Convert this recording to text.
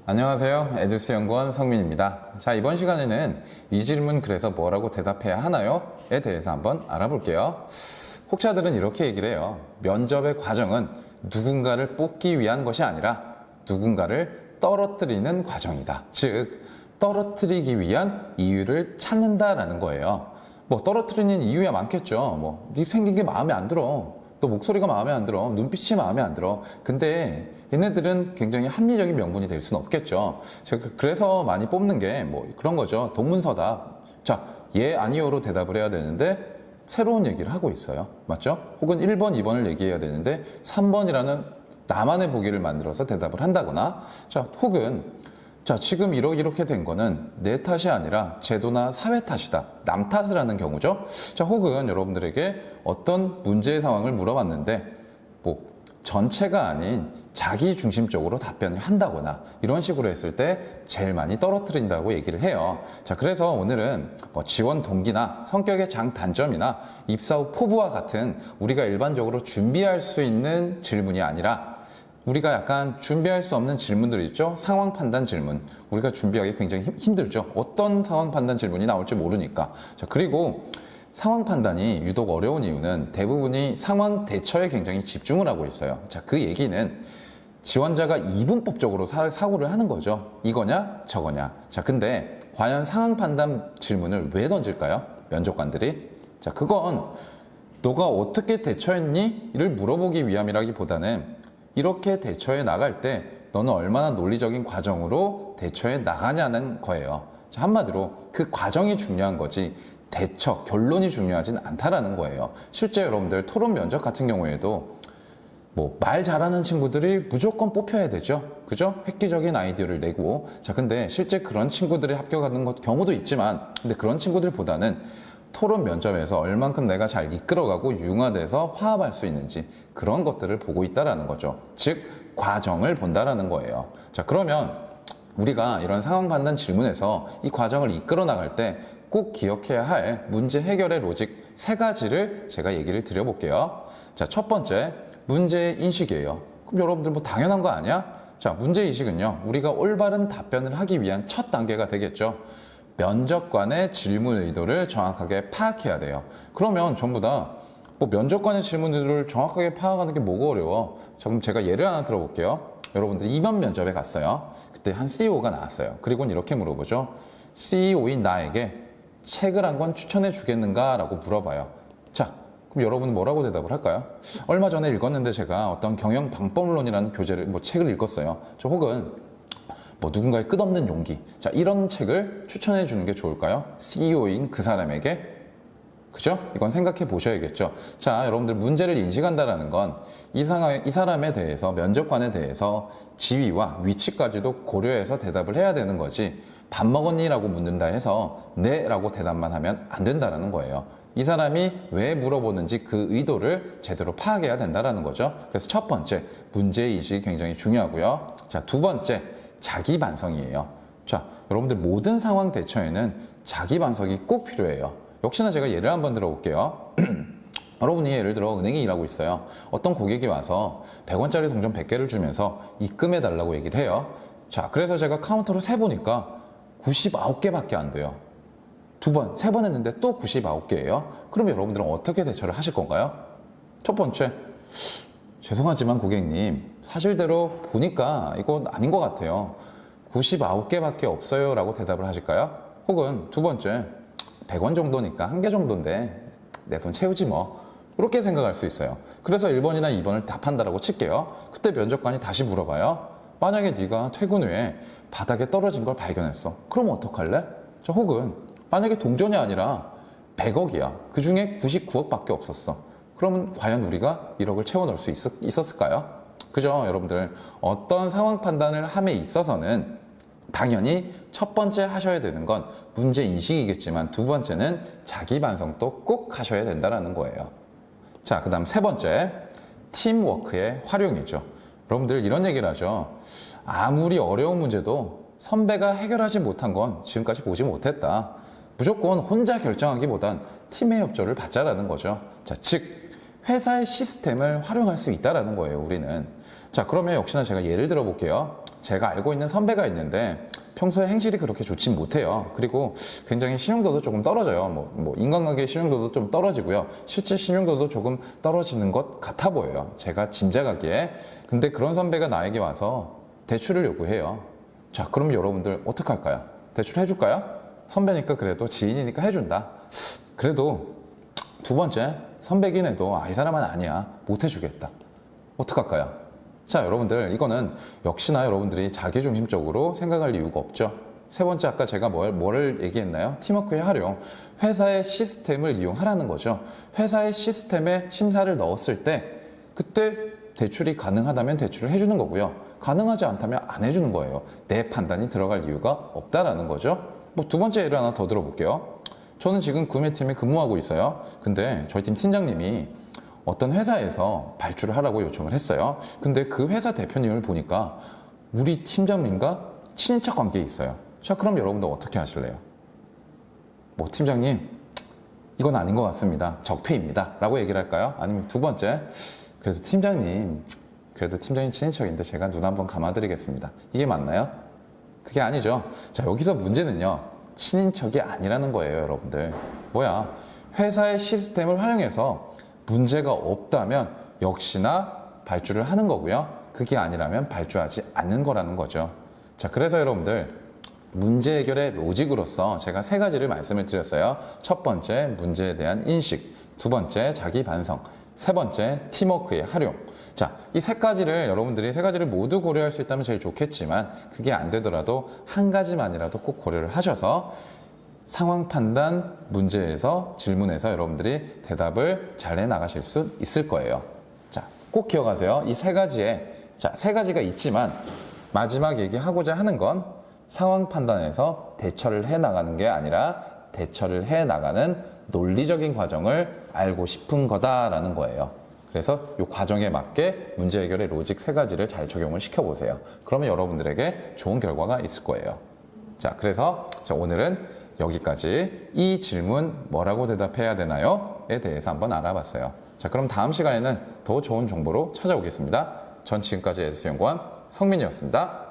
안녕하세요. 에듀스 연구원 성민입니다. 자, 이번 시간에는 이 질문 그래서 뭐라고 대답해야 하나요? 에 대해서 한번 알아볼게요. 혹자들은 이렇게 얘기를 해요. 면접의 과정은 누군가를 뽑기 위한 것이 아니라 누군가를 떨어뜨리는 과정이다. 즉, 떨어뜨리기 위한 이유를 찾는다라는 거예요. 뭐 떨어뜨리는 이유야 많겠죠. 네 생긴 게 마음에 안 들어. 또 목소리가 마음에 안 들어. 눈빛이 마음에 안 들어. 근데 얘네들은 굉장히 합리적인 명분이 될 수는 없겠죠. 제가 그래서 많이 뽑는 게 그런 거죠. 동문서답. 자, 예, 아니요로 대답을 해야 되는데 새로운 얘기를 하고 있어요. 맞죠? 혹은 1번, 2번을 얘기해야 되는데 3번이라는 나만의 보기를 만들어서 대답을 한다거나, 자, 혹은 자, 지금 이렇게 된 거는 내 탓이 아니라 제도나 사회 탓이다. 남 탓을 하는 경우죠. 자, 혹은 여러분들에게 어떤 문제의 상황을 물어봤는데 전체가 아닌 자기 중심적으로 답변을 한다거나 이런 식으로 했을 때 제일 많이 떨어뜨린다고 얘기를 해요. 자, 그래서 오늘은 지원 동기나 성격의 장단점이나 입사 후 포부와 같은 우리가 일반적으로 준비할 수 있는 질문이 아니라 우리가 약간 준비할 수 없는 질문들 있죠? 상황 판단 질문. 우리가 준비하기 굉장히 힘들죠? 어떤 상황 판단 질문이 나올지 모르니까. 자, 그리고 상황 판단이 유독 어려운 이유는 대부분이 상황 대처에 굉장히 집중을 하고 있어요. 자, 그 얘기는 지원자가 이분법적으로 사고를 하는 거죠. 이거냐, 저거냐. 자, 근데 과연 상황 판단 질문을 왜 던질까요? 면접관들이. 자, 그건 너가 어떻게 대처했니? 를 물어보기 위함이라기보다는 이렇게 대처해 나갈 때 너는 얼마나 논리적인 과정으로 대처해 나가냐는 거예요. 자, 한마디로 그 과정이 중요한 거지 대처, 결론이 중요하진 않다라는 거예요. 실제 여러분들 토론 면접 같은 경우에도 말 잘하는 친구들이 무조건 뽑혀야 되죠. 그죠? 획기적인 아이디어를 내고. 자, 근데 실제 그런 친구들이 합격하는 경우도 있지만, 근데 그런 친구들보다는 토론 면접에서 얼만큼 내가 잘 이끌어가고 융화돼서 화합할 수 있는지 그런 것들을 보고 있다라는 거죠. 즉, 과정을 본다라는 거예요. 자, 그러면 우리가 이런 상황 판단 질문에서 이 과정을 이끌어 나갈 때 꼭 기억해야 할 문제 해결의 로직 3가지를 제가 얘기를 드려볼게요. 자, 첫 번째, 문제 인식이에요. 그럼 여러분들 당연한 거 아니야? 자, 문제 인식은요, 우리가 올바른 답변을 하기 위한 첫 단계가 되겠죠. 면접관의 질문 의도를 정확하게 파악해야 돼요. 그러면 전부 다 면접관의 질문 의도를 정확하게 파악하는 게 뭐가 어려워? 자, 그럼 제가 예를 하나 들어볼게요. 여러분들 2번 면접에 갔어요. 그때 한 CEO가 나왔어요. 그리고는 이렇게 물어보죠. CEO인 나에게 책을 한 권 추천해 주겠는가? 라고 물어봐요. 자, 그럼 여러분은 뭐라고 대답을 할까요? 얼마 전에 읽었는데 제가 어떤 경영 방법론이라는 책을 읽었어요. 저 혹은 누군가의 끝없는 용기. 자, 이런 책을 추천해 주는 게 좋을까요? CEO인 그 사람에게. 그죠? 이건 생각해 보셔야겠죠. 자, 여러분들 문제를 인식한다라는 건 이 사람에 대해서, 면접관에 대해서 지위와 위치까지도 고려해서 대답을 해야 되는 거지. 밥 먹었니? 라고 묻는다 해서 네 라고 대답만 하면 안 된다라는 거예요. 이 사람이 왜 물어보는지 그 의도를 제대로 파악해야 된다라는 거죠. 그래서 첫 번째, 문제인식이 굉장히 중요하고요. 자, 두 번째, 자기 반성이에요. 자, 여러분들 모든 상황 대처에는 자기 반성이 꼭 필요해요. 역시나 제가 예를 한번 들어볼게요. 여러분이 예를 들어 은행에 일하고 있어요. 어떤 고객이 와서 100원짜리 동전 100개를 주면서 입금해 달라고 얘기를 해요. 자, 그래서 제가 카운터로 세보니까 99개밖에 안 돼요. 세 번 했는데 또 99개예요. 그럼 여러분들은 어떻게 대처를 하실 건가요? 첫 번째, 죄송하지만 고객님, 사실대로 보니까 이건 아닌 것 같아요. 99개밖에 없어요 라고 대답을 하실까요? 혹은 두 번째, 100원 정도니까 1개 정도인데 내 돈 채우지 뭐. 그렇게 생각할 수 있어요. 그래서 1번이나 2번을 답한다라고 칠게요. 그때 면접관이 다시 물어봐요. 만약에 네가 퇴근 후에 바닥에 떨어진 걸 발견했어. 그럼 어떡할래? 혹은 만약에 동전이 아니라 100억이야. 그 중에 99억밖에 없었어. 그러면 과연 우리가 1억을 채워 넣을 수 있었을까요? 그죠? 여러분들 어떤 상황 판단을 함에 있어서는 당연히 첫 번째 하셔야 되는 건 문제 인식이겠지만 두 번째는 자기 반성도 꼭 하셔야 된다는 거예요. 자, 그 다음 세 번째, 팀워크의 활용이죠. 여러분들 이런 얘기를 하죠. 아무리 어려운 문제도 선배가 해결하지 못한 건 지금까지 보지 못했다. 무조건 혼자 결정하기보단 팀의 협조를 받자라는 거죠. 자, 즉 회사의 시스템을 활용할 수 있다라는 거예요, 우리는. 자, 그러면 역시나 제가 예를 들어 볼게요. 제가 알고 있는 선배가 있는데 평소에 행실이 그렇게 좋진 못해요. 그리고 굉장히 신용도도 조금 떨어져요. 뭐 인간관계 신용도도 좀 떨어지고요. 실제 신용도도 조금 떨어지는 것 같아 보여요. 제가 짐작하기에. 근데 그런 선배가 나에게 와서 대출을 요구해요. 자, 그럼 여러분들 어떡할까요? 대출 해줄까요? 선배니까 그래도 지인이니까 해준다. 그래도 두 번째, 선배긴 해도 이 사람은 아니야. 못 해주겠다. 어떡할까요? 자, 여러분들 이거는 역시나 여러분들이 자기중심적으로 생각할 이유가 없죠. 세 번째, 아까 제가 뭐를 얘기했나요? 팀워크의 활용. 회사의 시스템을 이용하라는 거죠. 회사의 시스템에 심사를 넣었을 때 그때 대출이 가능하다면 대출을 해주는 거고요. 가능하지 않다면 안 해주는 거예요. 내 판단이 들어갈 이유가 없다라는 거죠. 뭐 두 번째 예를 하나 더 들어볼게요. 저는 지금 구매팀에 근무하고 있어요. 근데 저희 팀 팀장님이 어떤 회사에서 발주를 하라고 요청을 했어요. 근데 그 회사 대표님을 보니까 우리 팀장님과 친인척 관계에 있어요. 자, 그럼 여러분들 어떻게 하실래요? 뭐 팀장님, 이건 아닌 것 같습니다. 적폐입니다. 라고 얘기를 할까요? 아니면 두 번째, 그래도 팀장님 친인척인데 제가 눈 한번 감아드리겠습니다. 이게 맞나요? 그게 아니죠. 자, 여기서 문제는요, 친인척이 아니라는 거예요, 여러분들. 뭐야, 회사의 시스템을 활용해서 문제가 없다면 역시나 발주를 하는 거고요. 그게 아니라면 발주하지 않는 거라는 거죠. 자, 그래서 여러분들 문제 해결의 로직으로서 제가 세 가지를 말씀을 드렸어요. 첫 번째, 문제에 대한 인식. 두 번째, 자기 반성. 세 번째, 팀워크의 활용. 자, 이 세 가지를 여러분들이 세 가지를 모두 고려할 수 있다면 제일 좋겠지만 그게 안 되더라도 한 가지만이라도 꼭 고려를 하셔서 상황 판단 문제에서 질문에서 여러분들이 대답을 잘 해나가실 수 있을 거예요. 자, 꼭 기억하세요. 이 세 가지가 있지만 마지막 얘기하고자 하는 건 상황 판단에서 대처를 해나가는 게 아니라 대처를 해나가는 논리적인 과정을 알고 싶은 거다라는 거예요. 그래서 이 과정에 맞게 문제 해결의 로직 세 가지를 잘 적용을 시켜보세요. 그러면 여러분들에게 좋은 결과가 있을 거예요. 자, 그래서 오늘은 여기까지 이 질문 뭐라고 대답해야 되나요? 에 대해서 한번 알아봤어요. 자, 그럼 다음 시간에는 더 좋은 정보로 찾아오겠습니다. 전 지금까지 에듀스연구원 성민이었습니다.